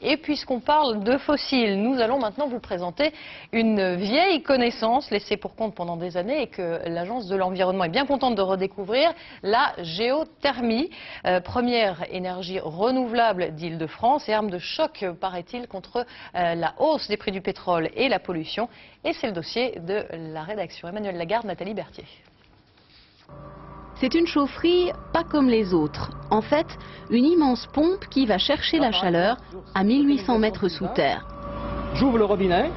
Et puisqu'on parle de fossiles, nous allons maintenant vous présenter une vieille connaissance laissée pour compte pendant des années et que l'Agence de l'environnement est bien contente de redécouvrir, la géothermie. Première énergie renouvelable d'Île-de-France et arme de choc, paraît-il, contre la hausse des prix du pétrole et la pollution. Et c'est le dossier de la rédaction. Emmanuel Lagarde, Nathalie Berthier. C'est une chaufferie pas comme les autres. En fait, une immense pompe qui va chercher la chaleur à 1800 mètres sous terre. J'ouvre le robinet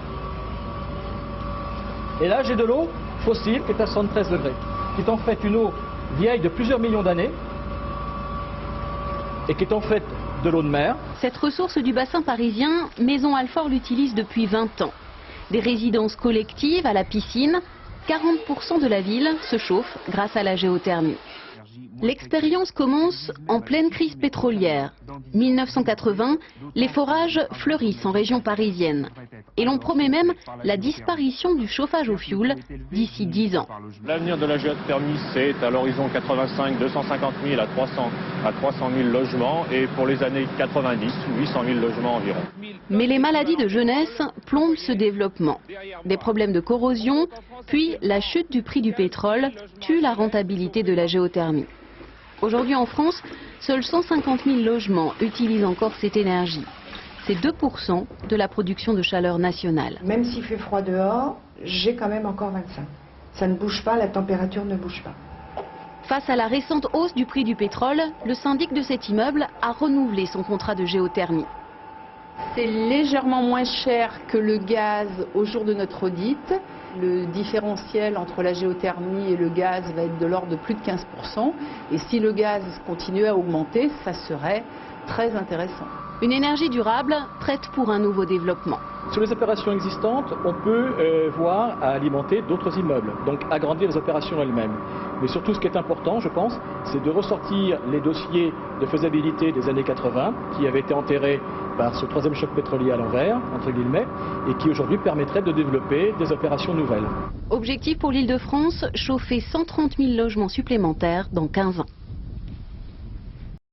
et là j'ai de l'eau fossile qui est à 73 degrés, qui est en fait une eau vieille de plusieurs millions d'années et qui est en fait de l'eau de mer. Cette ressource du bassin parisien, Maison Alfort l'utilise depuis 20 ans. Des résidences collectives à la piscine, 40% de la ville se chauffe grâce à la géothermie. L'expérience commence en pleine crise pétrolière. 1980, les forages fleurissent en région parisienne. Et l'on promet même la disparition du chauffage au fioul d'ici 10 ans. L'avenir de la géothermie, c'est à l'horizon 85, 250 000 à 300 000 logements et pour les années 90, 800 000 logements environ. Mais les maladies de jeunesse plombent ce développement. Des problèmes de corrosion, puis la chute du prix du pétrole tue la rentabilité de la géothermie. Aujourd'hui en France, seuls 150 000 logements utilisent encore cette énergie. C'est 2% de la production de chaleur nationale. Même s'il fait froid dehors, j'ai quand même encore 25. Ça ne bouge pas, la température ne bouge pas. Face à la récente hausse du prix du pétrole, le syndic de cet immeuble a renouvelé son contrat de géothermie. C'est légèrement moins cher que le gaz au jour de notre audit. Le différentiel entre la géothermie et le gaz va être de l'ordre de plus de 15%. Et si le gaz continuait à augmenter, ça serait très intéressant. Une énergie durable, prête pour un nouveau développement. Sur les opérations existantes, on peut voir à alimenter d'autres immeubles, donc agrandir les opérations elles-mêmes. Mais surtout, ce qui est important, je pense, c'est de ressortir les dossiers de faisabilité des années 80, qui avaient été enterrés par ce troisième choc pétrolier à l'envers, entre guillemets, et qui aujourd'hui permettraient de développer des opérations nouvelles. Objectif pour l'Île-de-France, chauffer 130 000 logements supplémentaires dans 15 ans.